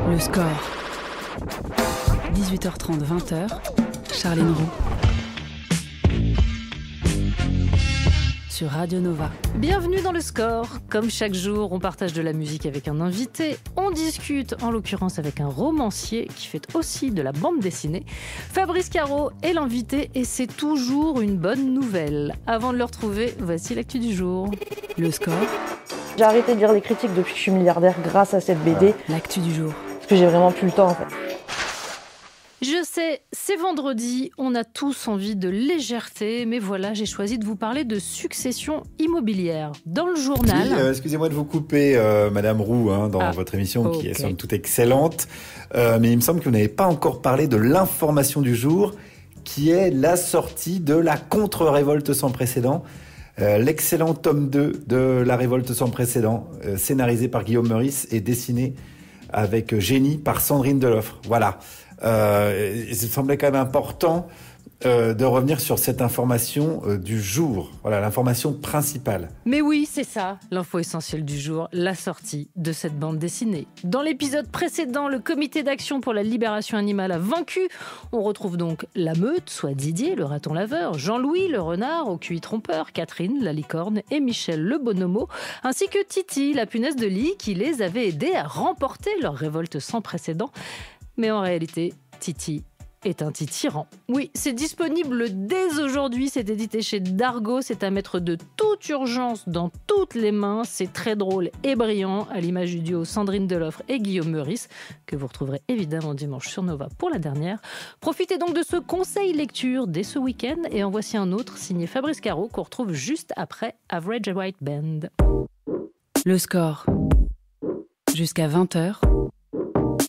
Le score. 18h30, 20h. Charline Roux. Sur Radio Nova. Bienvenue dans Le Score. Comme chaque jour, on partage de la musique avec un invité. On discute, en l'occurrence avec un romancier qui fait aussi de la bande dessinée. Fabrice Caro est l'invité et c'est toujours une bonne nouvelle. Avant de le retrouver, voici l'actu du jour. Le score. J'ai arrêté de lire les critiques depuis que je suis milliardaire grâce à cette BD. L'actu du jour. Parce que j'ai vraiment plus le temps en fait. Je sais, c'est vendredi, on a tous envie de légèreté, mais voilà, j'ai choisi de vous parler de succession immobilière. Dans le journal... Oui, excusez-moi de vous couper, Madame Roux, dans votre émission qui est somme toute excellente, mais il me semble que vous n'avez pas encore parlé de l'information du jour, qui est la sortie de la contre-révolte sans précédent, l'excellent tome 2 de La Révolte sans précédent, scénarisé par Guillaume Meurice et dessiné avec génie par Sandrine Deloffre. Voilà. Il me semblait quand même important de revenir sur cette information du jour. Voilà, l'information principale. Mais oui, c'est ça, l'info essentielle du jour, la sortie de cette bande dessinée. Dans l'épisode précédent, le comité d'action pour la libération animale a vaincu. On retrouve donc la meute, soit Didier, le raton laveur, Jean-Louis, le renard au QI trompeur, Catherine, la licorne et Michel, le bonomo, ainsi que Titi, la punaise de lit, qui les avait aidés à remporter leur révolte sans précédent. Mais en réalité, Titi est un tyran. Oui, c'est disponible dès aujourd'hui, c'est édité chez Dargaud, c'est à mettre de toute urgence dans toutes les mains, c'est très drôle et brillant, à l'image du duo Sandrine Deloffre et Guillaume Meurice, que vous retrouverez évidemment dimanche sur Nova pour la dernière. Profitez donc de ce conseil lecture dès ce week-end, et en voici un autre signé Fabrice Caro qu'on retrouve juste après Average White Band. Le score. Jusqu'à 20h.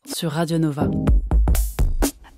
Sur Radio Nova.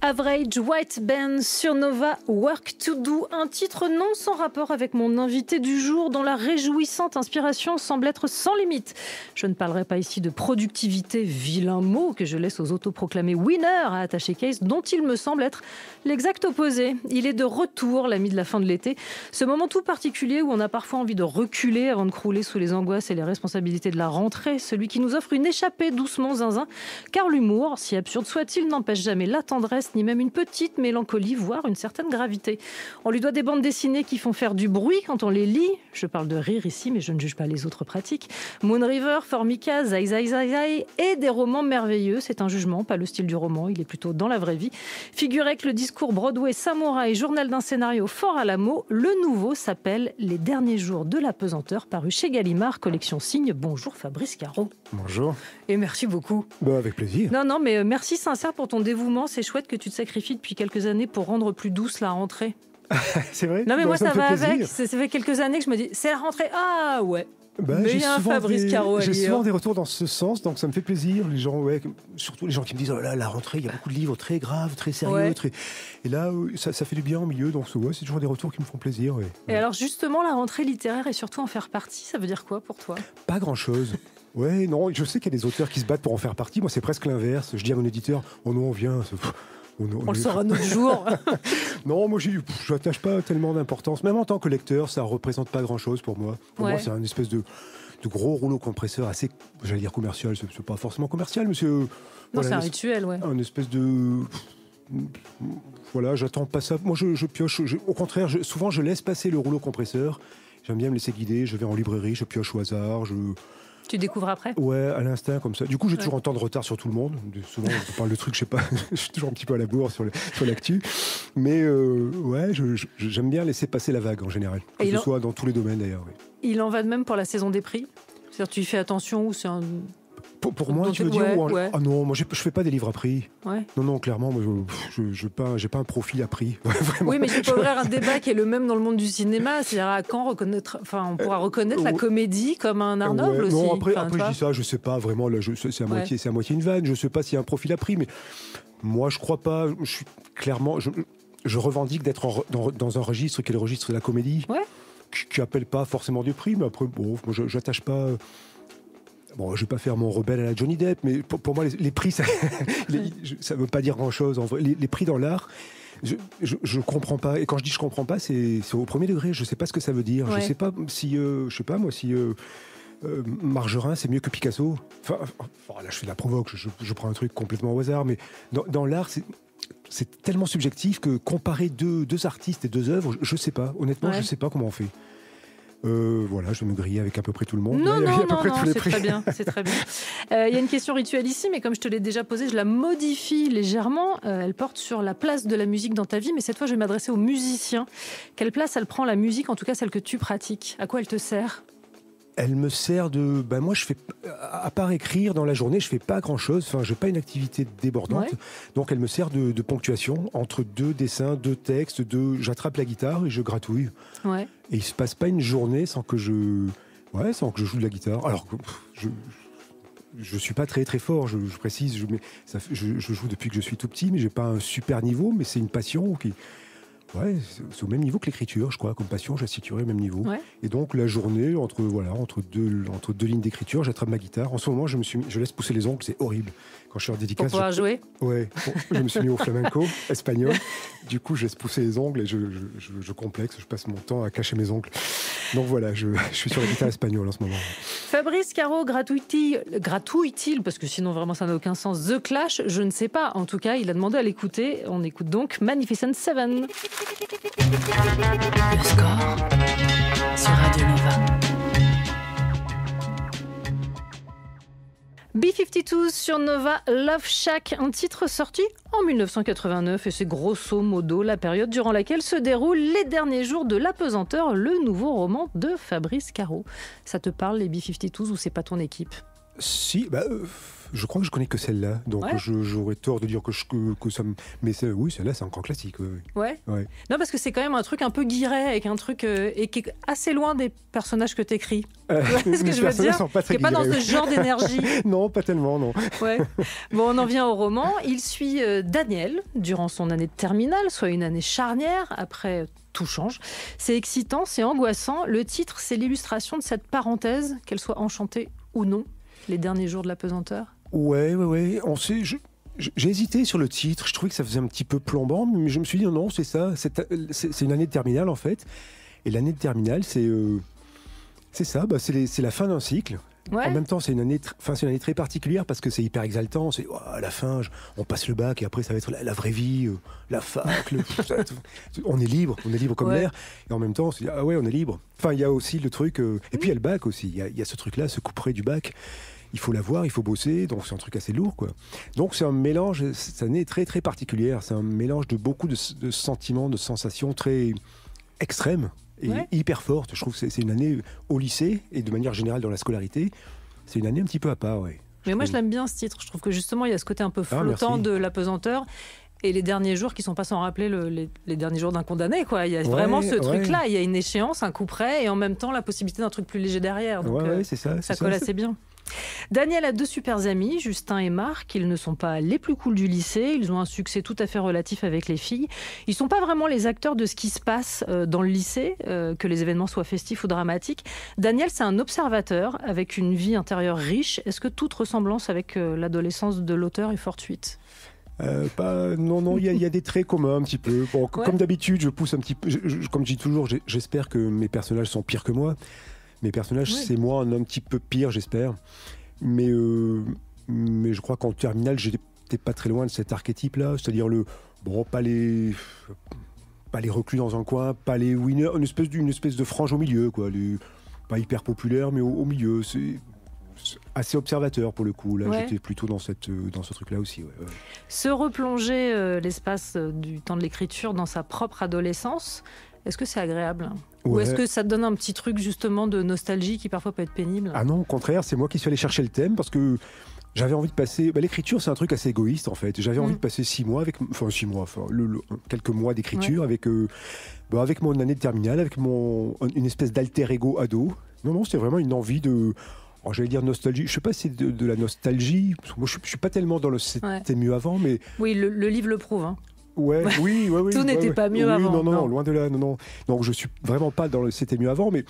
Average White Band sur Nova, Work to Do, un titre non sans rapport avec mon invité du jour dont la réjouissante inspiration semble être sans limite. Je ne parlerai pas ici de productivité, vilain mot que je laisse aux autoproclamés winners à attacher case, dont il me semble être l'exact opposé. Il est de retour, l'ami de la fin de l'été, ce moment tout particulier où on a parfois envie de reculer avant de crouler sous les angoisses et les responsabilités de la rentrée, celui qui nous offre une échappée doucement zinzin, car l'humour, si absurde soit-il, n'empêche jamais la tendresse ni même une petite mélancolie, voire une certaine gravité. On lui doit des bandes dessinées qui font faire du bruit quand on les lit. Je parle de rire ici, mais je ne juge pas les autres pratiques. Moon River, Formica, Zai Zai Zai Zai et des romans merveilleux. C'est un jugement, pas le style du roman, il est plutôt dans la vraie vie. Figurez que le discours Broadway, Samouraï, journal d'un scénario fort à la mot, le nouveau s'appelle Les derniers jours de la pesanteur, paru chez Gallimard, collection Signe. Bonjour Fabrice Caro. Bonjour. Et merci beaucoup. Avec plaisir. Non, mais merci sincère pour ton dévouement. C'est chouette que tu te sacrifies depuis quelques années pour rendre plus douce la rentrée. C'est vrai? Non, mais moi, ça va plaisir. avec. Ça fait quelques années que je me dis, c'est la rentrée. Ah, ouais. Mais il y a un souvent Fabrice Caro à J'ai lire. souvent des retours dans ce sens, donc ça me fait plaisir. Les gens, surtout les gens qui me disent, oh là, la rentrée, il y a beaucoup de livres très graves, très sérieux. Ouais. Et là, ça fait du bien au milieu, donc c'est toujours des retours qui me font plaisir. Et alors, justement, la rentrée littéraire et surtout en faire partie, ça veut dire quoi pour toi? Pas grand-chose. Ouais, non, je sais qu'il y a des auteurs qui se battent pour en faire partie. Moi, c'est presque l'inverse. Je dis à mon éditeur, oh non, on vient. On le saura un autre jour. Non, moi, je n'attache pas tellement d'importance. Même en tant que lecteur, ça ne représente pas grand-chose pour moi. Pour moi, c'est un espèce de gros rouleau compresseur assez, j'allais dire commercial. C'est pas forcément commercial, mais c'est... Non, c'est un rituel, ouais. Un espèce de... Voilà, j'attends pas ça. Moi, je pioche. Au contraire, souvent, je laisse passer le rouleau compresseur. J'aime bien me laisser guider. Je vais en librairie, je pioche au hasard. Tu découvres après? Ouais, à l'instinct, comme ça. Du coup, j'ai toujours un temps de retard sur tout le monde. Souvent, on parle de trucs, je sais pas, je suis toujours un petit peu à la bourre sur l'actu. Mais j'aime bien laisser passer la vague en général. Que ce soit dans tous les domaines d'ailleurs. Oui. Il en va de même pour la saison des prix? C'est-à-dire, tu y fais attention ou c'est un... Pour moi, tu veux dire Ah non, moi je fais pas des livres à prix. Ouais. Non, clairement, moi j'ai pas un profil à prix. Oui, mais tu peux ouvrir un débat qui est le même dans le monde du cinéma, c'est-à-dire à quand on pourra reconnaître la comédie comme un art noble aussi. Non, après je dis ça, je sais pas vraiment. Là, c'est à moitié une vanne. Je sais pas s'il y a un profil à prix, mais moi je crois pas. Je suis clairement, je revendique d'être dans un registre qui est le registre de la comédie, qui appelle pas forcément du prix, mais après moi j'attache pas. Bon, je vais pas faire mon rebelle à la Johnny Depp, mais pour moi, les prix, ça veut pas dire grand-chose. En vrai, les prix dans l'art, je comprends pas. Et quand je dis je comprends pas, c'est au premier degré. Je sais pas ce que ça veut dire. Ouais. Je sais pas si, Margerin, c'est mieux que Picasso. Enfin, là, je fais de la provoque, je prends un truc complètement au hasard, mais dans l'art, c'est tellement subjectif que comparer deux artistes et 2 œuvres, je sais pas. Honnêtement, je sais pas comment on fait. Voilà, je vais me griller avec à peu près tout le monde. Non, c'est très bien. C'est très bien. Il y a une question rituelle ici, mais comme je te l'ai déjà posée, je la modifie légèrement. Elle porte sur la place de la musique dans ta vie, mais cette fois, je vais m'adresser aux musiciens. Quelle place elle prend, la musique, en tout cas celle que tu pratiques? À quoi elle te sert? Elle me sert de... moi, je fais... À part écrire dans la journée, je fais pas grand-chose. Enfin, j'ai pas une activité débordante. Ouais. Donc, elle me sert de ponctuation entre 2 dessins, 2 textes, j'attrape la guitare et je gratouille. Ouais. Et il se passe pas une journée sans que je joue de la guitare. Alors, je suis pas très très fort, je précise. Je joue depuis que je suis tout petit, mais j'ai pas un super niveau. Mais c'est une passion qui... Ouais, c'est au même niveau que l'écriture, je crois. Comme passion, je la situerai au même niveau. Ouais. Et donc, la journée, entre 2 lignes d'écriture, j'attrape ma guitare. En ce moment, je laisse pousser les ongles, c'est horrible. Quand je suis en dédicace... Pour pouvoir jouer ? Ouais, je me suis mis au flamenco espagnol. Du coup, je laisse pousser les ongles et je complexe. Je passe mon temps à cacher mes ongles. Donc voilà, je suis sur la guitare espagnole en ce moment. Fabrice Caro gratouille-t-il, parce que sinon vraiment ça n'a aucun sens, The Clash, je ne sais pas. En tout cas, il a demandé à l'écouter. On écoute donc Magnificent Seven. Le score sur Radio Nova. B-52 sur Nova, Love Shack, un titre sorti en 1989 et c'est grosso modo la période durant laquelle se déroulent les derniers jours de l'Apesanteur, le nouveau roman de Fabrice Caro. Ça te parle, les B-52s, ou c'est pas ton équipe ? Si, je crois que je connais que celle-là, donc j'aurais tort de dire que ça me... Mais oui, celle-là, c'est un grand classique. Ouais. Non, parce que c'est quand même un truc un peu guiré, avec un truc et qui est assez loin des personnages que t'écris. Ce que je veux dire, qui n'est pas dans ce genre d'énergie. Non, pas tellement, non. Ouais. Bon, on en vient au roman. Il suit Daniel durant son année de terminale, soit une année charnière. Après, tout change. C'est excitant, c'est angoissant. Le titre, c'est l'illustration de cette parenthèse, qu'elle soit enchantée ou non. Les derniers jours de l'Apesanteur. Ouais. J'ai hésité sur le titre. Je trouvais que ça faisait un petit peu plombant, mais je me suis dit non, c'est ça. C'est une année de terminale en fait. Et l'année de terminale, c'est ça. C'est la fin d'un cycle. Ouais. En même temps, c'est une année très particulière parce que c'est hyper exaltant. C'est à la fin, on passe le bac et après ça va être la vraie vie, la fac. On est libre comme l'air. Et en même temps, on est libre. Enfin, il y a aussi le truc. Et puis il y a le bac aussi. Il y a ce truc-là, ce couperet du bac. Il faut l'avoir, il faut bosser. Donc c'est un truc assez lourd, quoi. Donc c'est un mélange. Cette année est très très particulière. C'est un mélange de beaucoup de sentiments, de sensations très extrêmes. Et hyper forte. Je trouve que c'est une année au lycée et de manière générale dans la scolarité, c'est une année un petit peu à part. Mais moi je l'aime bien ce titre. Je trouve que justement il y a ce côté un peu flottant de l'Apesanteur et les derniers jours qui sont pas sans rappeler les derniers jours d'un condamné, quoi. Il y a vraiment ce truc-là. Il y a une échéance, un coup près et en même temps la possibilité d'un truc plus léger derrière. Donc c'est ça. Ça colle assez bien. Daniel a 2 super amis, Justin et Marc. Ils ne sont pas les plus cools du lycée. Ils ont un succès tout à fait relatif avec les filles. Ils ne sont pas vraiment les acteurs de ce qui se passe dans le lycée, que les événements soient festifs ou dramatiques. Daniel, c'est un observateur avec une vie intérieure riche. Est-ce que toute ressemblance avec l'adolescence de l'auteur est fortuite ? Non, il y a des traits communs un petit peu. Bon, comme d'habitude, je pousse un petit peu. Comme je dis toujours, j'espère que mes personnages sont pires que moi. Mes personnages, c'est moi un petit peu pire, j'espère. Mais je crois qu'en terminale, j'étais pas très loin de cet archétype-là. C'est-à-dire pas les reclus dans un coin, pas les winners, une espèce de frange au milieu, quoi. Pas hyper populaire, mais au milieu. C'est assez observateur pour le coup. Là, j'étais plutôt dans ce truc-là aussi. Se replonger l'espace du temps de l'écriture dans sa propre adolescence, est-ce que c'est agréable ? Ou est-ce que ça te donne un petit truc justement de nostalgie qui parfois peut être pénible ? Ah non, au contraire, c'est moi qui suis allé chercher le thème parce que j'avais envie de passer... l'écriture, c'est un truc assez égoïste en fait. J'avais envie de passer 6 mois, quelques mois d'écriture avec mon année de terminale, avec une espèce d'alter ego ado. Non, c'était vraiment une envie de... j'allais dire nostalgie. Je sais pas si c'est de la nostalgie. Parce que moi, je suis pas tellement dans le c'était mieux avant, mais... Oui, le livre le prouve, hein. Oui. Tout n'était pas mieux avant. Non, loin de là. Non. Donc je suis vraiment pas dans le c'était mieux avant, mais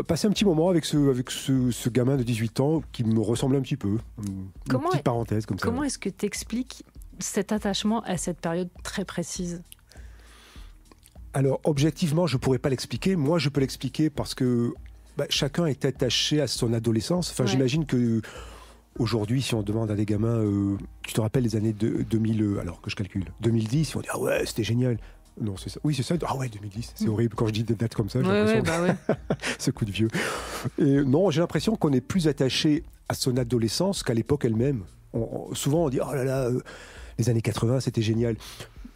passer un petit moment avec ce gamin de 18 ans qui me ressemble un petit peu. Une petite parenthèse comme ça. Comment est-ce que tu expliques cet attachement à cette période très précise ? Alors objectivement, je pourrais pas l'expliquer. Moi, je peux l'expliquer parce que chacun est attaché à son adolescence. Enfin, j'imagine que aujourd'hui, si on demande à des gamins, tu te rappelles les années 2000, alors que je calcule, 2010, ils vont dire ah ouais, c'était génial. Non, c'est ça. Oui, c'est ça. Ah ouais, 2010, c'est horrible quand je dis des dates comme ça. J'ai l'impression ce coup de vieux. Et non, j'ai l'impression qu'on est plus attaché à son adolescence qu'à l'époque elle-même. Souvent, on dit oh là là, les années 80, c'était génial.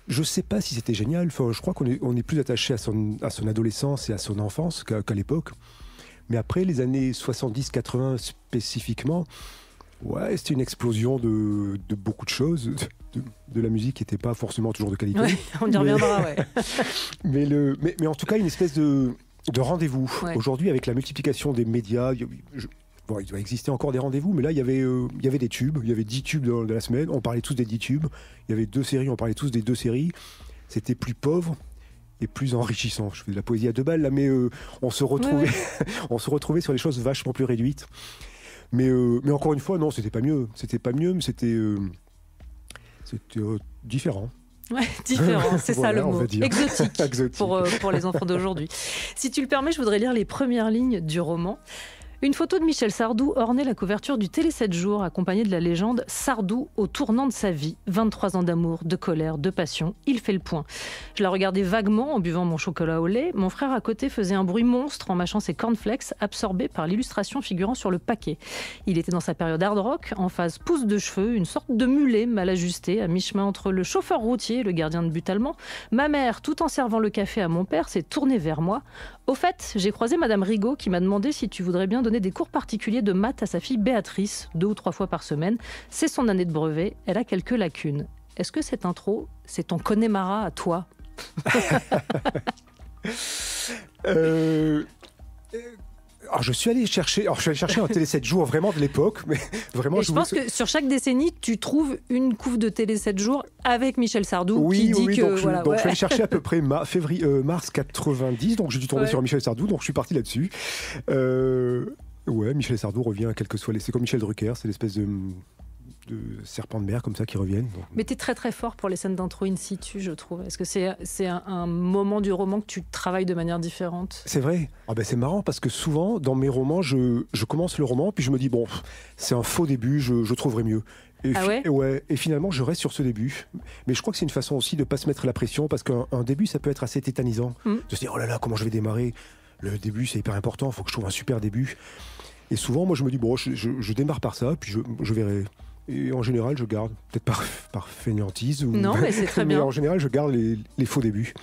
Je ne sais pas si c'était génial. Enfin, je crois qu'on est plus attaché à son adolescence et à son enfance qu'à l'époque. Mais après, les années 70-80 spécifiquement, ouais, c'était une explosion de beaucoup de choses, de la musique qui n'était pas forcément toujours de qualité. Ouais, on y reviendra, ouais. mais en tout cas, une espèce de rendez-vous. Ouais. Aujourd'hui, avec la multiplication des médias, il doit exister encore des rendez-vous, mais là, il y avait des tubes. Il y avait 10 tubes dans la semaine. On parlait tous des 10 tubes. Il y avait 2 séries, on parlait tous des 2 séries. C'était plus pauvre et plus enrichissant. Je fais de la poésie à 2 balles, là, mais on se retrouvait, on se retrouvait sur des choses vachement plus réduites. Mais encore une fois, non, c'était pas mieux. C'était pas mieux, mais c'était différent. Ouais, différent, c'est voilà, ça le mot. Exotique. Pour les enfants d'aujourd'hui. Si tu le permets, je voudrais lire les premières lignes du roman. Une photo de Michel Sardou ornait la couverture du Télé 7 jours, accompagnée de la légende Sardou au tournant de sa vie. 23 ans d'amour, de colère, de passion, il fait le point. Je la regardais vaguement en buvant mon chocolat au lait. Mon frère à côté faisait un bruit monstre en mâchant ses cornflakes, absorbé par l'illustration figurant sur le paquet. Il était dans sa période hard rock, en phase pouce de cheveux, une sorte de mulet mal ajusté, à mi-chemin entre le chauffeur routier et le gardien de but allemand. Ma mère, tout en servant le café à mon père, s'est tournée vers moi. Au fait, j'ai croisé Madame Rigaud qui m'a demandé si tu voudrais bien donner des cours particuliers de maths à sa fille Béatrice, 2 ou 3 fois par semaine. C'est son année de brevet, elle a quelques lacunes. Est-ce que cette intro, c'est ton Connemara à toi? Alors je suis allé chercher un Télé 7 jours vraiment de l'époque, mais vraiment. Et je pense que sur chaque décennie, tu trouves une couve de Télé 7 jours avec Michel Sardou qui dit que donc je suis allé chercher à peu près mars 90, donc j'ai dû tomber sur Michel Sardou, donc je suis parti là-dessus. Michel Sardou revient quel que soit c'est comme Michel Drucker, c'est l'espèce de serpents de mer comme ça qui reviennent. Donc. Mais tu es très très fort pour les scènes d'intro in situ, je trouve. Est-ce que c'est un moment du roman que tu travailles de manière différente? C'est vrai. C'est marrant parce que souvent dans mes romans, je commence le roman puis je me dis bon, c'est un faux début, je trouverai mieux. Et finalement, je reste sur ce début. Mais je crois que c'est une façon aussi de ne pas se mettre la pression parce qu'un début, ça peut être assez tétanisant. De se dire oh là là, comment je vais démarrer? Le début, c'est hyper important, il faut que je trouve un super début. Et souvent, moi, je me dis bon, je démarre par ça, puis je verrai. Et en général, je garde, peut-être par fainéantise. Non, mais c'est très bien. Mais en général, je garde les faux débuts.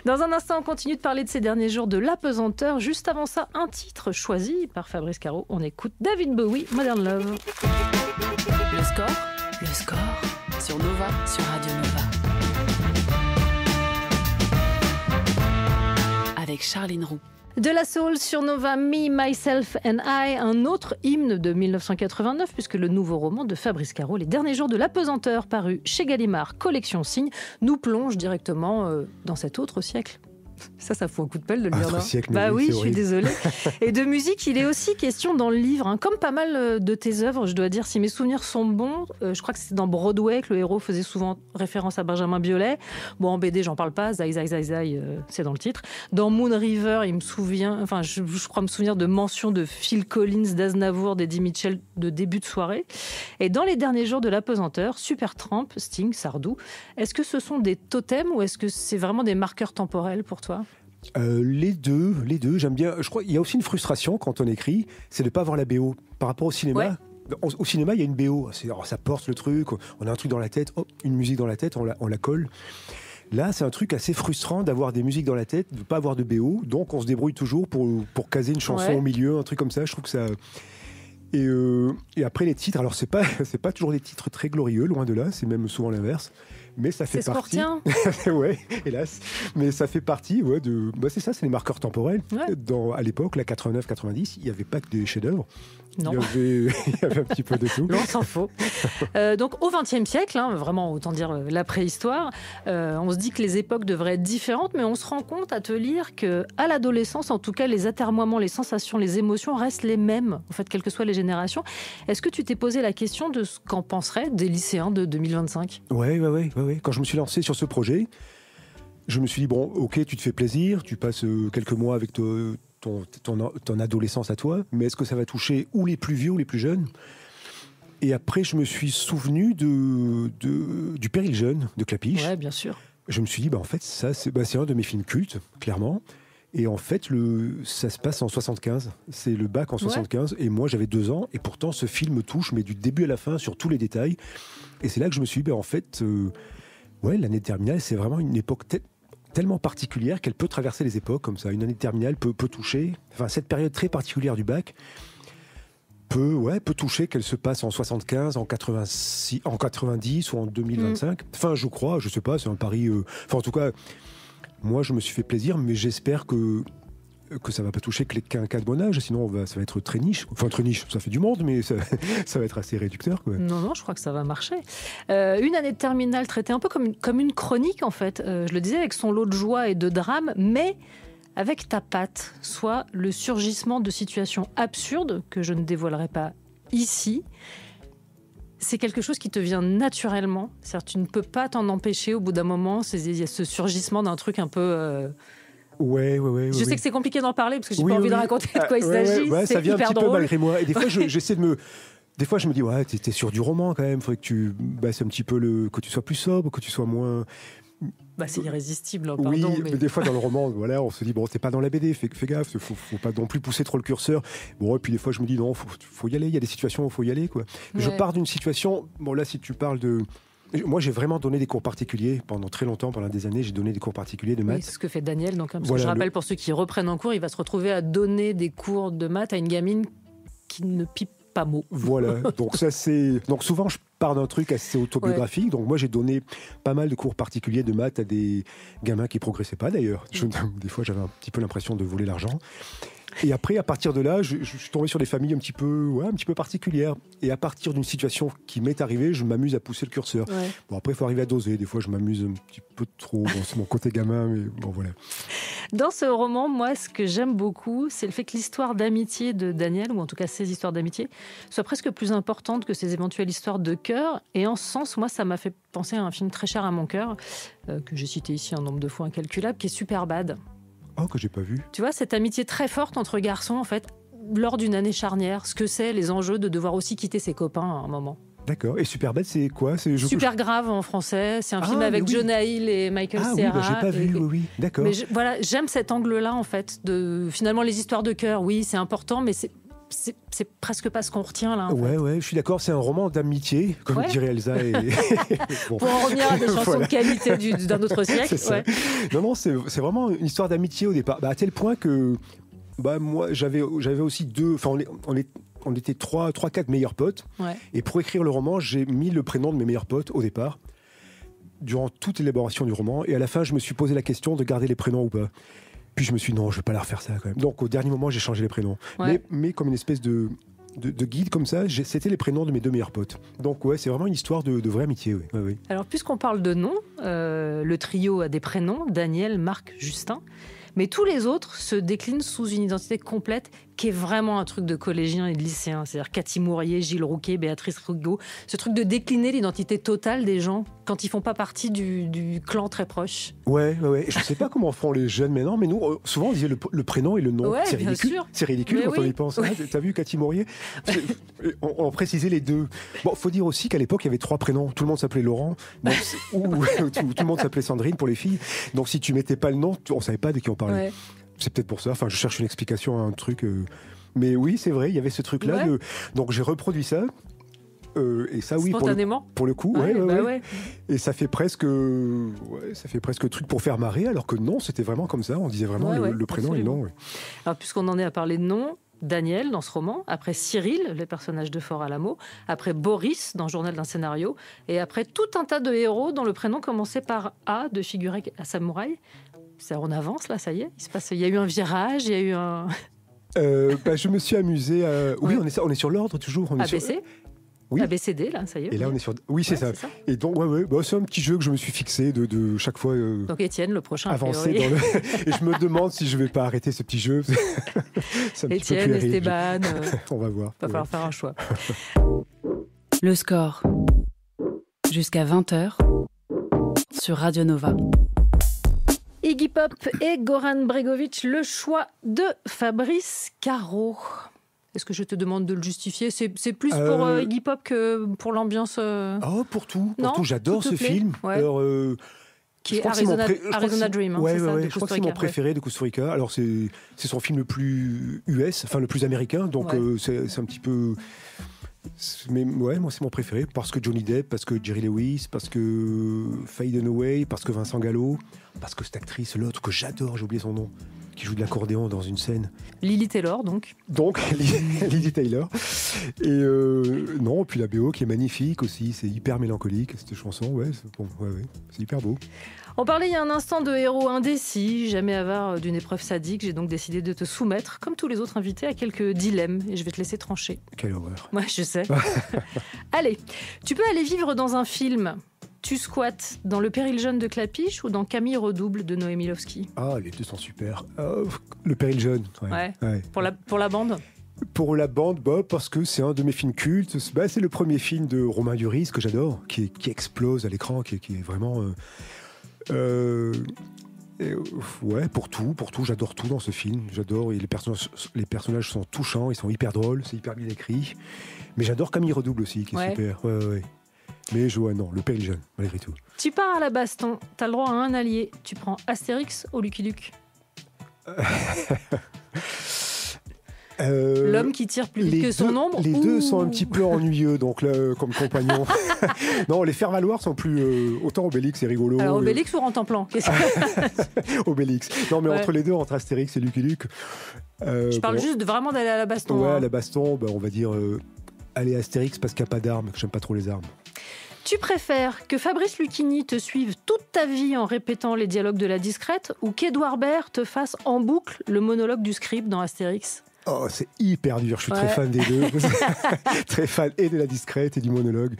Dans un instant, on continue de parler de ces derniers jours de l'apesanteur. Juste avant ça, un titre choisi par Fabrice Caro. On écoute David Bowie, Modern Love. Le score sur Nova, sur Radio Nova. Avec Charline Roux. De la soul sur Nova, Me, Myself and I, un autre hymne de 1989, puisque le nouveau roman de Fabrice Caro, Les derniers jours de l'apesanteur, paru chez Gallimard, collection Signe, nous plonge directement dans cet autre siècle. Ça fout un coup de pelle de le dire. Oui, je suis désolée. Et de musique, il est aussi question dans le livre. Comme pas mal de tes œuvres, je dois dire, si mes souvenirs sont bons, je crois que c'est dans Broadway que le héros faisait souvent référence à Benjamin Biolay. Bon, en BD, j'en parle pas. Zai, c'est dans le titre. Dans Moon River, je crois me souvenir de mentions de Phil Collins, d'Aznavour, d'Eddie Mitchell de début de soirée. Et dans Les derniers jours de l'apesanteur, Supertramp, Sting, Sardou, est-ce que ce sont des totems ou est-ce que c'est vraiment des marqueurs temporels pour toi? Les deux, j'aime bien. Je crois qu'il y a aussi une frustration quand on écrit, c'est de ne pas avoir la BO. Par rapport au cinéma, au cinéma, il y a une BO. Ça porte le truc, on a un truc dans la tête, une musique dans la tête, on la colle. Là, c'est un truc assez frustrant d'avoir des musiques dans la tête, de ne pas avoir de BO. Donc, on se débrouille toujours pour caser une chanson au milieu, un truc comme ça. Je trouve que ça... Et après, les titres, alors c'est pas toujours des titres très glorieux, loin de là, c'est même souvent l'inverse. Mais ça fait partie. Ouais, hélas. Mais ça fait partie de. C'est ça, c'est les marqueurs temporels. Ouais. À l'époque, la 89-90, il n'y avait pas que des chefs-d'œuvre. Non. Il y avait un petit peu de tout. Non, s'en faut. Donc, au XXe siècle, vraiment, autant dire la préhistoire, on se dit que les époques devraient être différentes, mais on se rend compte à te lire qu'à l'adolescence, en tout cas, les atermoiements, les sensations, les émotions restent les mêmes, en fait, quelles que soient les générations. Est-ce que tu t'es posé la question de ce qu'en penseraient des lycéens de 2025 ? Ouais. Quand je me suis lancé sur ce projet, je me suis dit, bon, ok, tu te fais plaisir, tu passes quelques mois avec ton adolescence à toi, mais est-ce que ça va toucher ou les plus vieux ou les plus jeunes ? Et après, je me suis souvenu du Péril jeune de Clapiche. Ouais, bien sûr. Je me suis dit, en fait, ça, c'est un de mes films cultes, clairement. Et en fait, ça se passe en 75. C'est le bac en 75. Et moi, j'avais 2 ans. Et pourtant, ce film me touche, mais du début à la fin, sur tous les détails. Et c'est là que je me suis dit, en fait, l'année de terminale, c'est vraiment une époque tellement particulière qu'elle peut traverser les époques comme ça. Une année de terminale peut toucher. Enfin, cette période très particulière du bac peut toucher, qu'elle se passe en 75, en 86, en 90 ou en 2025. Enfin, je crois, je sais pas, c'est un pari. En tout cas, moi, je me suis fait plaisir, mais j'espère que ça va pas toucher qu'un cas de bon âge, sinon ça va être très niche. Enfin, très niche, ça fait du monde, mais ça va être assez réducteur, quoi. Non, je crois que ça va marcher. Une année de terminale traitée un peu comme une chronique, en fait. Je le disais, avec son lot de joie et de drame, mais avec ta patte, soit le surgissement de situations absurdes, que je ne dévoilerai pas ici. C'est quelque chose qui te vient naturellement. C'est-à-dire, tu ne peux pas t'en empêcher au bout d'un moment. Il y a ce surgissement d'un truc un peu... Ouais. Je sais que c'est compliqué d'en parler parce que j'ai pas envie de raconter de quoi il s'agit. Ça vient un petit drôle. peu malgré moi. Et des fois, j'essaie de me... Des fois, je me dis, t'es sur du roman quand même. Il faudrait que tu baisses un petit peu que tu sois plus sobre, que tu sois moins... c'est irrésistible, pardon. Oui, mais des fois dans le roman, on se dit, t'es pas dans la BD, fais gaffe, faut pas non plus pousser trop le curseur. Bon, et puis des fois, je me dis, non, faut y aller, il y a des situations où il faut y aller, quoi. Je pars d'une situation, là, si tu parles de... Moi, j'ai vraiment donné des cours particuliers pendant très longtemps, pendant des années, j'ai donné des cours particuliers de maths. Oui, c'est ce que fait Daniel. Donc, parce que je rappelle, pour ceux qui reprennent en cours, il va se retrouver à donner des cours de maths à une gamine qui ne pipe pas mot. Voilà, donc souvent je pars d'un truc assez autobiographique, donc moi j'ai donné pas mal de cours particuliers de maths à des gamins qui progressaient pas d'ailleurs. Des fois j'avais un petit peu l'impression de voler l'argent. Et après, à partir de là, je suis tombé sur des familles un petit peu particulières. Et à partir d'une situation qui m'est arrivée, je m'amuse à pousser le curseur. Ouais. Bon, après, il faut arriver à doser. Des fois, je m'amuse un petit peu trop. C'est mon côté gamin, mais bon, voilà. Dans ce roman, moi, ce que j'aime beaucoup, c'est le fait que l'histoire d'amitié de Daniel, ou en tout cas ses histoires d'amitié, soit presque plus importante que ses éventuelles histoires de cœur. Et en ce sens, moi, ça m'a fait penser à un film très cher à mon cœur, que j'ai cité ici un nombre de fois incalculable, qui est Superbad. Oh, que j'ai pas vu. Tu vois, cette amitié très forte entre garçons, en fait, lors d'une année charnière, ce que c'est, les enjeux de devoir aussi quitter ses copains à un moment. D'accord. Et Superbad, c'est quoi? Super grave en français. C'est un film avec Jonah Hill et Michael Cera. Oui, j'ai pas vu, oui. D'accord. Mais j'aime cet angle-là, en fait, finalement, les histoires de cœur, oui, c'est important, mais c'est presque pas ce qu'on retient là. Ouais, je suis d'accord, c'est un roman d'amitié, comme dirait Elsa. Bon. Pour en revenir à des chansons de qualité d'un autre siècle. Non, c'est vraiment une histoire d'amitié au départ. À tel point que moi, j'avais aussi deux. Enfin, on était 3-4 meilleurs potes. Ouais. Et pour écrire le roman, j'ai mis le prénom de mes meilleurs potes au départ, durant toute l'élaboration du roman. Et à la fin, je me suis posé la question de garder les prénoms ou pas. Puis je me suis dit, non, je ne vais pas la refaire ça quand même. Donc au dernier moment, j'ai changé les prénoms. Ouais. Mais comme une espèce de guide comme ça, c'était les prénoms de mes 2 meilleurs potes. Donc c'est vraiment une histoire de vraie amitié. Oui. Alors puisqu'on parle de noms, le trio a des prénoms, Daniel, Marc, Justin. Mais tous les autres se déclinent sous une identité complète qui est vraiment un truc de collégiens et de lycéens. C'est-à-dire Cathy Mourier, Gilles Rouquet, Béatrice Rigaud. Ce truc de décliner l'identité totale des gens quand ils font pas partie du clan très proche. Ouais. Je sais pas comment font les jeunes maintenant, mais nous, souvent, on disait le prénom et le nom. Ouais, c'est ridicule. Sûr. C'est ridicule quand on y pense. Ouais. T'as vu Cathy Mourier? on précisait les deux. Bon, faut dire aussi qu'à l'époque, il y avait 3 prénoms. Tout le monde s'appelait Laurent. Donc, tout le monde s'appelait Sandrine pour les filles. Donc, si tu mettais pas le nom, on savait pas de qui on parlait. Ouais. C'est peut-être pour ça. Enfin, je cherche une explication à un truc. Mais oui, c'est vrai, il y avait ce truc-là. Ouais. Donc, j'ai reproduit ça. Et ça, oui, pour le coup. Ouais. Et ça fait presque truc pour faire marrer, alors que non, c'était vraiment comme ça. On disait vraiment le prénom et le nom. Ouais. Alors, puisqu'on en est à parler de nom, Daniel dans ce roman, après Cyril, le personnage de Fort Alamo, après Boris dans Journal d'un scénario, et après tout un tas de héros dont le prénom commençait par A, de figurer à Samouraï. On avance là, ça y est. Il y a eu un virage, il y a eu un. Je me suis amusé. Oui, on est sur l'ordre toujours. ABC. Oui. ABCD, là, ça y est. Et là, on est sur. Oui, c'est ça. Et donc, c'est un petit jeu que je me suis fixé de chaque fois. Donc, Étienne, le prochain. Avancer et je me demande si je vais pas arrêter ce petit jeu. Étienne, Esteban. On va voir. Va falloir faire un choix. Le score. Jusqu'à 20h sur Radio Nova. Iggy Pop et Goran Bregović, le choix de Fabrice Caro. Est-ce que je te demande de le justifier ? C'est plus pour Iggy Pop que pour l'ambiance Oh, pour tout. Non, j'adore ce film. Ouais. Alors, qui est Arizona Dream. Ouais, je crois que c'est mon préféré de Kusturica. Alors, c'est son film le plus US, enfin le plus américain. Donc, c'est un petit peu... Mais ouais, moi c'est mon préféré parce que Johnny Depp, parce que Jerry Lewis, parce que Faye Dunaway, parce que Vincent Gallo, parce que cette actrice, l'autre que j'adore, j'ai oublié son nom, qui joue de l'accordéon dans une scène. Lily Taylor, donc. Lily Taylor. Et non, puis la BO qui est magnifique aussi, c'est hyper mélancolique cette chanson, c'est hyper beau. On parlait il y a un instant de héros indécis, jamais avare d'une épreuve sadique. J'ai donc décidé de te soumettre, comme tous les autres invités, à quelques dilemmes et je vais te laisser trancher. Quelle horreur. Ouais, je sais. Allez, tu peux aller vivre dans un film. Tu squattes dans Le Péril jeune de Clapiche ou dans Camille redouble de Noémie Lovski ? Ah, les deux sont super. Le Péril jeune. Ouais. Pour la bande ? Pour la bande, parce que c'est un de mes films cultes. C'est le premier film de Romain Duris que j'adore, qui explose à l'écran, qui est vraiment... pour tout, j'adore tout dans ce film. J'adore, et les personnages sont touchants, ils sont hyper drôles, c'est hyper bien écrit. Mais j'adore Camille Redouble aussi, qui est super. Ouais. Mais non, Le Péril jeune, malgré tout. Tu pars à la baston, t'as le droit à un allié. Tu prends Astérix ou Lucky Luke ? L'homme qui tire plus vite que son ombre. Les deux sont un petit peu ennuyeux, donc là, comme compagnons. Non, les faire valoir sont plus. Autant Obélix, c'est rigolo. Alors Obélix ou Rantanplan ? Obélix. Non, mais entre les deux, entre Astérix et Lucky Luke. Je parle juste vraiment d'aller à la baston. Ouais, à la baston, on va dire aller à Astérix parce qu'il n'y a pas d'armes, que j'aime pas trop les armes. Tu préfères que Fabrice Lucchini te suive toute ta vie en répétant les dialogues de La Discrète ou qu'Édouard Baird te fasse en boucle le monologue du scribe dans Astérix ? Oh, c'est hyper dur, je suis très fan des deux. Très fan et de La Discrète et du monologue.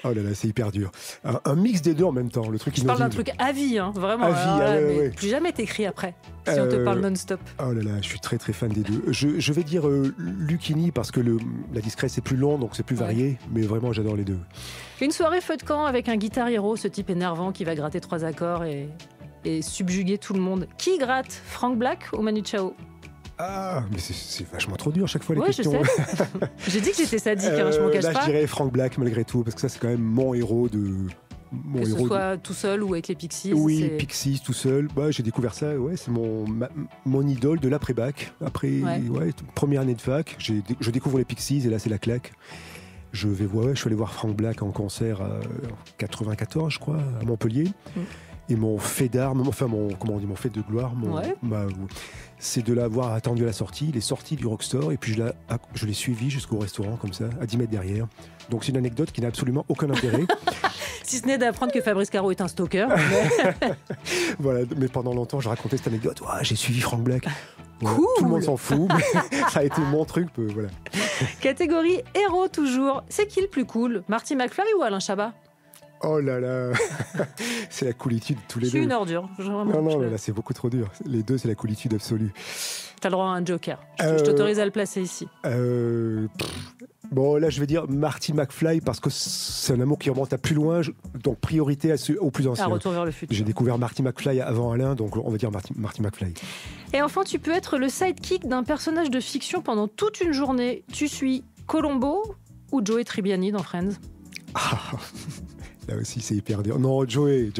Oh là là, c'est hyper dur. Un mix des deux en même temps, le truc Je parle d'un truc à vie, vraiment. À vie, mais plus jamais t'écris après, si on te parle non-stop. Oh là là, je suis très très fan des deux. Je vais dire Lucchini parce que La Discrète c'est plus long, donc c'est plus varié, mais vraiment j'adore les deux. Une soirée feu de camp avec un guitar hero, ce type énervant qui va gratter 3 accords et subjuguer tout le monde. Qui gratte, Frank Black ou Manu Chao ? Ah, mais c'est vachement trop dur à chaque fois les questions. Je sais. J'ai dit que j'étais sadique, je m'en cache là, pas. Je dirais Frank Black malgré tout, parce que ça c'est quand même mon héros de... Que ce soit tout seul ou avec les Pixies. Oui, Pixies tout seul. J'ai découvert ça, c'est mon idole de l'après-bac. Première année de fac, je découvre les Pixies et là c'est la claque. Je suis allé voir Frank Black en concert en 94, je crois, à Montpellier. Et mon fait d'armes, mon fait de gloire, c'est de l'avoir attendu à la sortie. Il est sorti du Rockstore et puis je l'ai suivi jusqu'au restaurant, comme ça, à 10 mètres derrière. Donc c'est une anecdote qui n'a absolument aucun intérêt. Si ce n'est d'apprendre que Fabrice Caro est un stalker. Voilà, mais pendant longtemps, je racontais cette anecdote. J'ai suivi Frank Black. Cool. Tout le monde s'en fout, mais ça a été mon truc. Voilà. Catégorie héros toujours. C'est qui le plus cool, Marty McFly ou Alain Chabat ? Oh là là, c'est la coolitude tous les deux. Je suis une ordure. Non, là c'est beaucoup trop dur. Les deux, c'est la coolitude absolue. T'as le droit à un joker. Je t'autorise à le placer ici. Bon, là, je vais dire Marty McFly parce que c'est un amour qui remonte à plus loin, donc priorité aux plus anciens. Un retour vers le futur. J'ai découvert Marty McFly avant Alain, donc on va dire Marty McFly. Et enfin, tu peux être le sidekick d'un personnage de fiction pendant toute une journée. Tu suis Columbo ou Joey Tribbiani dans Friends ? Là aussi, c'est hyper dur. Non, Joey.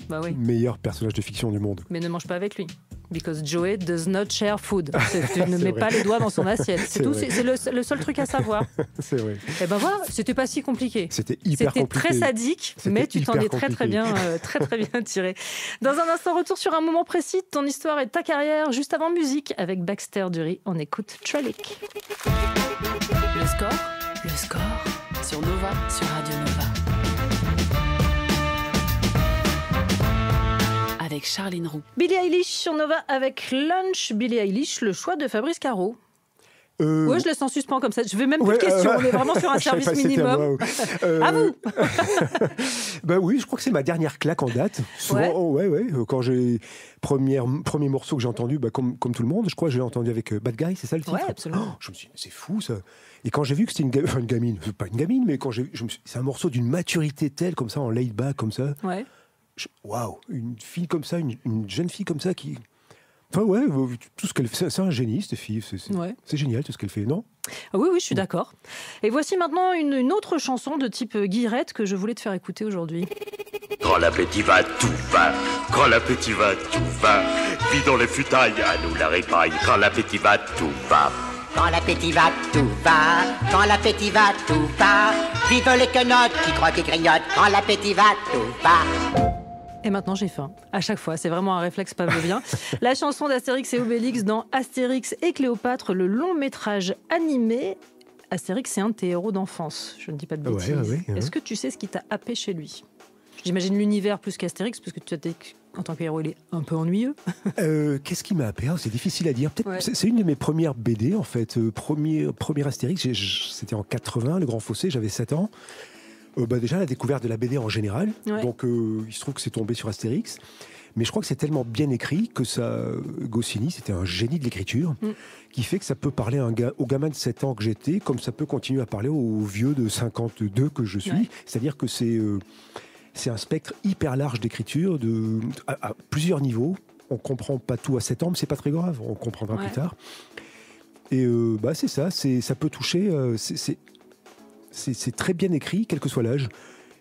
Bah oui. Meilleur personnage de fiction du monde. Mais ne mange pas avec lui. Because Joey does not share food. Tu ne mets pas les doigts dans son assiette. C'est tout. C'est le seul truc à savoir. C'est vrai. Et ben voilà, c'était pas si compliqué. C'était hyper compliqué. C'était très sadique, mais tu t'en es très bien tiré. Dans un instant, retour sur un moment précis de ton histoire et de ta carrière, juste avant musique, avec Baxter Dury. On écoute Trollic. Le score sur Nova, sur Radio Nova. Avec Charline Roux. Billie Eilish sur Nova avec Lunch. Billie Eilish, le choix de Fabrice Caro. Ouais, je laisse en suspens comme ça. Je veux même plus de questions. On est vraiment sur un service minimum. À vous. Oui, je crois que c'est ma dernière claque en date. Souvent, quand j'ai premier morceau que j'ai entendu, comme tout le monde, je crois que j'ai entendu avec Bad Guy, c'est ça le titre. Ouais, absolument. Je me suis dit, c'est fou ça. Et quand j'ai vu que c'était une gamine, pas une gamine, mais c'est un morceau d'une maturité telle comme ça, en laid back comme ça. Ouais. Waouh, une fille comme ça, une jeune fille comme ça qui... Enfin ouais, tout ce qu'elle fait, c'est un génie cette fille, c'est génial tout ce qu'elle fait, non ? Oui, je suis d'accord. Et voici maintenant une autre chanson de type Guirette que je voulais te faire écouter aujourd'hui. Quand l'appétit va, tout va. Quand l'appétit va, tout va. Vis dans les futailles, à nous la répaille. Quand l'appétit va, tout va. Quand l'appétit va, tout va. Quand l'appétit va, tout va. Vive les quenottes qui croquent et grignotent. Quand l'appétit va, tout va. Et maintenant j'ai faim, à chaque fois, c'est vraiment un réflexe pavlovien. La chanson d'Astérix et Obélix dans Astérix et Cléopâtre, le long métrage animé. Astérix, c'est un de tes héros d'enfance, je ne dis pas de bêtises. Ouais. Est-ce que tu sais ce qui t'a happé chez lui ? J'imagine l'univers plus qu'Astérix, parce que tu as dit qu'en tant que héros, il est un peu ennuyeux. Qu'est-ce qui m'a happé ? C'est difficile à dire. Peut-être, c'est une de mes premières BD, en fait. Premier Astérix, c'était en 80, Le Grand Fossé, j'avais 7 ans. Déjà la découverte de la BD en général, donc il se trouve que c'est tombé sur Astérix, mais je crois que c'est tellement bien écrit que Goscinny, c'était un génie de l'écriture, qui fait que ça peut parler au gamin de 7 ans que j'étais, comme ça peut continuer à parler au vieux de 52 que je suis, c'est-à-dire que c'est un spectre hyper large d'écriture, à plusieurs niveaux. On comprend pas tout à 7 ans, mais c'est pas très grave, on comprendra plus tard. Et c'est ça, ça peut toucher, c'est très bien écrit, quel que soit l'âge.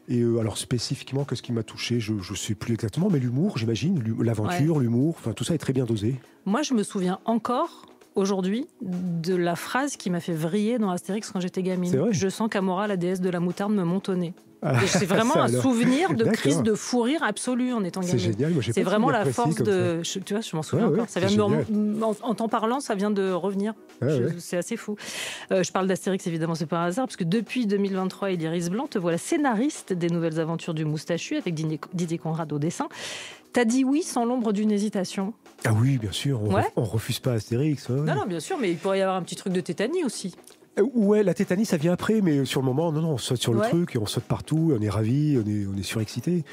Et alors spécifiquement, qu'est-ce qui m'a touché ? Je ne sais plus exactement, mais l'humour, j'imagine, l'aventure, l'humour, tout ça est très bien dosé. Moi, je me souviens encore, aujourd'hui, de la phrase qui m'a fait vriller dans Astérix quand j'étais gamine. Je sens qu'Amora, la déesse de la moutarde, me montonnait. C'est vraiment un souvenir de crise de fou rire absolu en étant gamine. C'est génial, moi j'ai c'est pas vraiment la force de... Tu vois, je m'en souviens encore. Ça vient en t'en parlant, ça vient de revenir. C'est assez fou. Je parle d'Astérix, évidemment, c'est par hasard, parce que depuis 2023, Iris Blanc, te voilà scénariste des nouvelles aventures du Moustachu, avec Didier Conrad au dessin. T'as dit oui sans l'ombre d'une hésitation ? Ah oui, bien sûr, on refuse pas Astérix. Non, bien sûr, mais il pourrait y avoir un petit truc de tétanie aussi. Ouais, la tétanie, ça vient après, mais sur le moment, non, on saute sur le truc, et on saute partout, on est ravis, on est surexcités.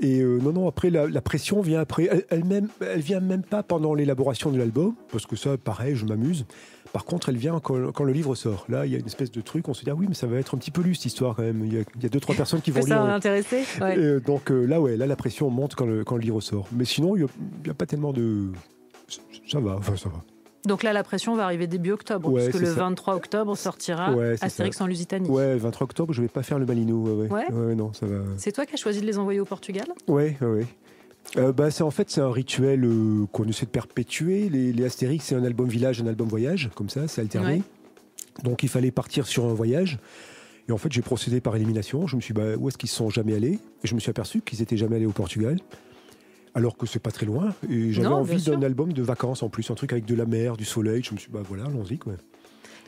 Et après, la pression vient après. Elle vient même pas pendant l'élaboration de l'album, parce que ça, pareil, je m'amuse. Par contre, elle vient quand le livre sort. Là, il y a une espèce de truc, on se dit, ah oui, mais ça va être un petit peu lu, cette histoire, quand même. Il y a 2-3 personnes qui vont lire. Ça va intéresser. Donc là, la pression monte quand le livre sort. Mais sinon, il n'y a pas tellement de... Ça va. Donc là, la pression va arriver début octobre, puisque le 23 octobre sortira Astérix en Lusitanie. Ouais, le 23 octobre, je ne vais pas faire le Malino. Non, ça va. C'est toi qui as choisi de les envoyer au Portugal ? Ouais. C'est un rituel qu'on essaie de perpétuer. Les Astérix, c'est un album village, un album voyage, comme ça, c'est alterné. Ouais. Donc il fallait partir sur un voyage. Et en fait, j'ai procédé par élimination. Je me suis dit, où est-ce qu'ils ne sont jamais allés ? Et je me suis aperçu qu'ils n'étaient jamais allés au Portugal. Alors que c'est pas très loin, et j'avais envie d'un album de vacances en plus, un truc avec de la mer, du soleil. Je me suis dit, voilà, allons-y.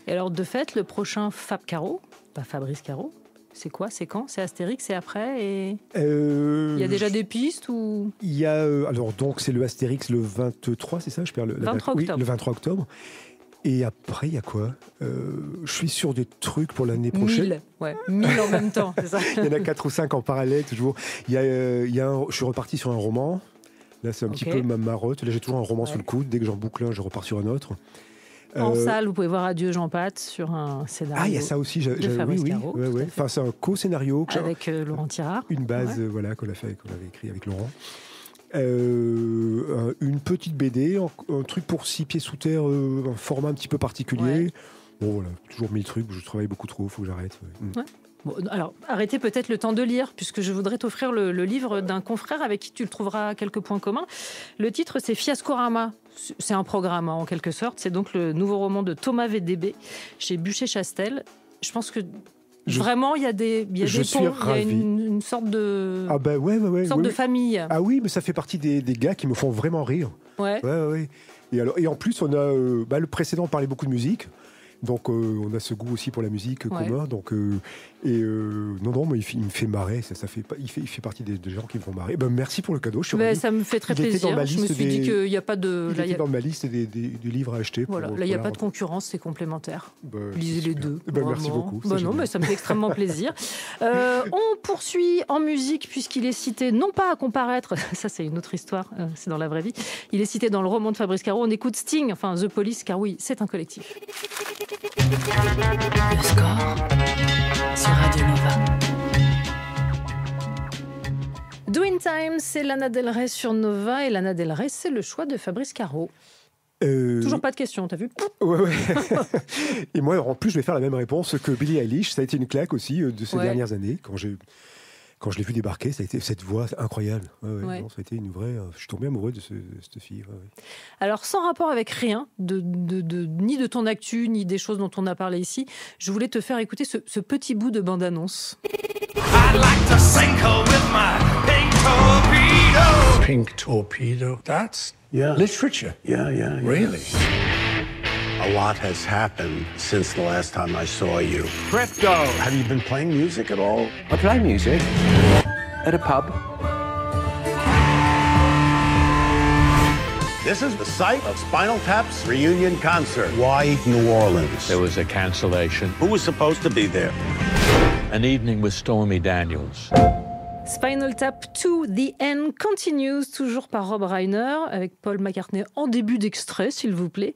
Et alors, de fait, le prochain Fab Caro, pas Fabrice Caro, c'est quoi ? C'est quand ? C'est Astérix, c'est après et... Il y a déjà des pistes ou... Il y a, donc c'est le Astérix le 23, c'est ça ? Je perds 23 octobre. Oui, le 23 octobre. Et après, il y a quoi ? Je suis sur des trucs pour l'année prochaine. 1000 en même temps, c'est ça. Il y en a 4 ou 5 en parallèle, toujours. Je suis reparti sur un roman. Là, c'est un petit peu ma marotte. Là, j'ai toujours un roman sous le coude. Dès que j'en boucle un, je repars sur un autre. En salle, vous pouvez voir Adieu Jean Pat sur un scénario. Ah, il y a ça aussi. De Fabrice Caro. Enfin, c'est un co-scénario. Avec Laurent Tirard. Une base qu'on avait écrit avec Laurent. Une petite BD, un truc pour 6 pieds sous terre, un format un petit peu particulier. Bon, voilà, toujours 1000 trucs. Je travaille beaucoup trop, il faut que j'arrête. Bon, alors, arrêtez peut-être le temps de lire, puisque je voudrais t'offrir le livre d'un confrère avec qui tu le trouveras à quelques points communs. Le titre, c'est Fiascorama. C'est un programme, en quelque sorte. C'est donc le nouveau roman de Thomas VDB, chez Bûcher-Chastel. Je pense que vraiment, il y a des ponts, il y a une sorte de, sorte de famille. Ah oui, mais ça fait partie des gars qui me font vraiment rire. Ouais. Et en plus, on a le précédent parlait beaucoup de musique. Donc on a ce goût aussi pour la musique commun. Donc non, mais il me fait marrer. Il fait partie des gens qui me font marrer. Merci pour le cadeau. Ça me fait très plaisir. Je me suis dit qu'il n'y a pas de. Il était dans ma liste des livres à acheter. Voilà. Là, il n'y a pas de concurrence, c'est complémentaire. Lisez les deux. Merci beaucoup. Mais ça me fait extrêmement plaisir. On poursuit en musique puisqu'il est cité non pas à comparaître. Ça, c'est une autre histoire. C'est dans la vraie vie. Il est cité dans le roman de Fabrice Caro. On écoute Sting, enfin The Police, car oui, c'est un collectif. Le score sur Radio Nova. Doing Time, c'est Lana Del Rey sur Nova. Et Lana Del Rey, c'est le choix de Fabrice Caro. Toujours pas de question, t'as vu? Ouais. Et moi, en plus, je vais faire la même réponse que Billie Eilish. Ça a été une claque aussi de ces dernières années. Quand je l'ai vu débarquer, ça a été cette voix incroyable. Non, ça a été une vraie. Je suis tombé amoureux de cette fille. Alors, sans rapport avec rien, ni de ton actu, ni des choses dont on a parlé ici, je voulais te faire écouter ce petit bout de bande-annonce. I'd like to sink her with my pink torpedo. Pink torpedo? That's literature. Yeah. Really? A lot has happened since the last time I saw you. Crypto! Have you been playing music at all? I play music at a pub. This is the site of Spinal Tap's reunion concert. Why New Orleans? There was a cancellation. Who was supposed to be there? An evening with Stormy Daniels. Spinal Tap 2, The End Continues, toujours par Rob Reiner, avec Paul McCartney en début d'extrait, s'il vous plaît.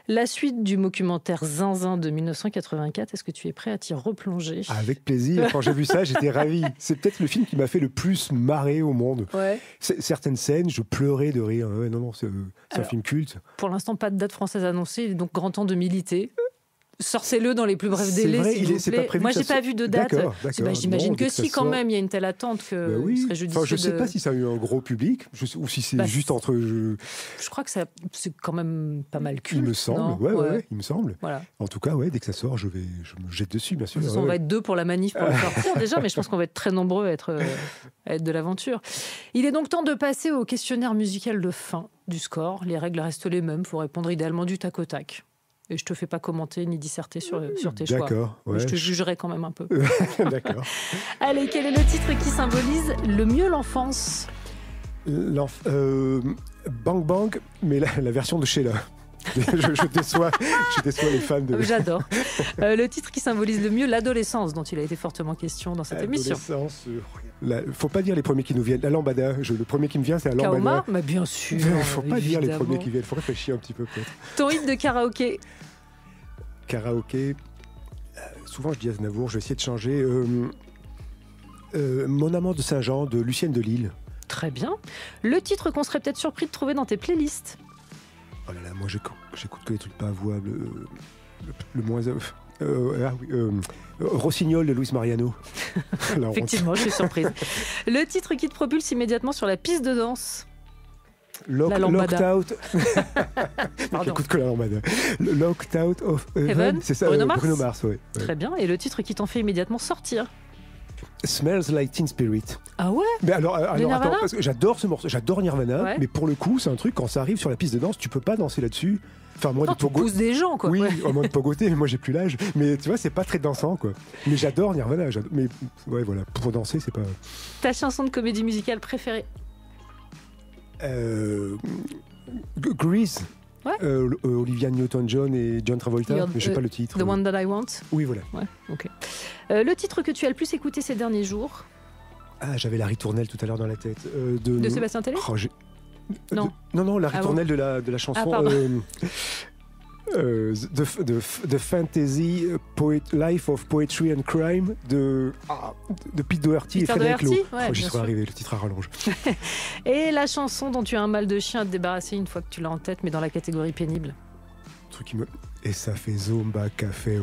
La suite du documentaire Zinzin de 1984, est-ce que tu es prêt à t'y replonger? Avec plaisir. Quand j'ai vu ça, j'étais ravi. C'est peut-être le film qui m'a fait le plus marrer au monde. Ouais. Certaines scènes, je pleurais de rire. Non, c'est un film culte. Pour l'instant, pas de date française annoncée, il est donc grand temps de militer. Sortez-le dans les plus brefs délais, vrai, s'il vous plaît. Moi, j'ai pas vu de date. D'accord. J'imagine que si, quand même, il y a une telle attente que il serait judicieux. Je sais pas si ça a eu un gros public, ou si c'est juste entre. Je crois que c'est quand même pas mal culte. Il me semble, ouais, il me semble. Voilà. En tout cas, dès que ça sort, je me jette dessus, bien sûr. On va être 2 pour la manif pour le sortir déjà, mais je pense qu'on va être très nombreux à être de l'aventure. Il est donc temps de passer au questionnaire musical de fin du score. Les règles restent les mêmes. Il faut répondre idéalement du tac au tac. Et je te fais pas commenter ni disserter sur tes choix. D'accord. Ouais. Je te jugerai quand même un peu. D'accord. Allez, quel est le titre qui symbolise le mieux l'enfance? Bang Bang, mais la version de Sheila. je déçois les fans de... J'adore. Le titre qui symbolise le mieux l'adolescence, dont il a été fortement question dans cette émission. Faut pas dire les premiers qui nous viennent. La lambada. Le premier qui me vient, c'est la lambada. Kaoma, mais bien sûr. Faut pas dire les premiers qui viennent. Faut réfléchir un petit peu peut-être. Ton hit de karaoké? Souvent je dis Aznavour. Je vais essayer de changer. Mon amant de Saint-Jean de Lucienne de Lille. Très bien. Le titre qu'on serait peut-être surpris de trouver dans tes playlists? Oh là là, moi j'écoute que les trucs pas avouables. Le moins... Rossignol de Luis Mariano. Effectivement, je suis surprise. Le titre qui te propulse immédiatement sur la piste de danse? La lambada. J'écoute que la lambada. Locked Out of Heaven, c'est ça, Bruno Mars, ouais. Très bien. Et le titre qui t'en fait immédiatement sortir? Smells Like Teen Spirit. Ah ouais? Mais alors attends, parce que j'adore ce morceau, j'adore Nirvana, mais pour le coup, c'est un truc, quand ça arrive sur la piste de danse, tu peux pas danser là-dessus. Enfin, moi, tu pousses des gens, quoi. Oui, au moins de pogoter, mais moi j'ai plus l'âge. Mais tu vois, c'est pas très dansant, quoi. Mais j'adore Nirvana. Mais ouais, voilà, pour danser, c'est pas. Ta chanson de comédie musicale préférée? Grease. Ouais. Olivia Newton-John et John Travolta, mais je sais pas le titre. The One That I Want. Oui, voilà. Ouais, ok. Le titre que tu as le plus écouté ces derniers jours? J'avais la ritournelle tout à l'heure dans la tête. De Sébastien Tellier? Non, la ritournelle de la chanson. The Fantasy Life of Poetry and Crime de Pete Doherty et Fred Clos. J'y serais arrivé, le titre à rallonge. Et la chanson dont tu as un mal de chien à te débarrasser une fois que tu l'as en tête, mais dans la catégorie pénible? Truc qui me... Et ça fait Zumba Café.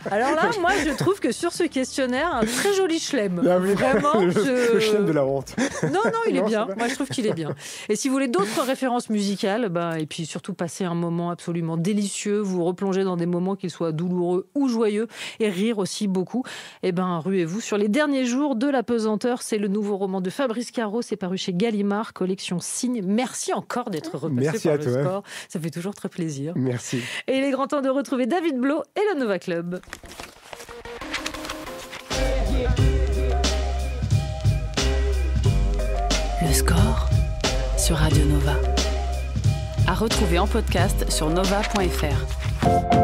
Alors là, moi, je trouve que sur ce questionnaire, un très joli chelem. Vraiment, le chelem de la honte. Non, il est bien. Moi, je trouve qu'il est bien. Et si vous voulez d'autres références musicales, et puis surtout passer un moment absolument délicieux, vous replonger dans des moments qu'ils soient douloureux ou joyeux, et rire aussi beaucoup, ruez-vous sur Les Derniers Jours de la Pesanteur. C'est le nouveau roman de Fabrice Caro. C'est paru chez Gallimard, collection Signe. Merci encore d'être repassé par le score. Ça fait toujours très plaisir. Merci. Et il est grand temps de retrouver David Blo et le Nova Club. Le score sur Radio Nova. À retrouver en podcast sur nova.fr.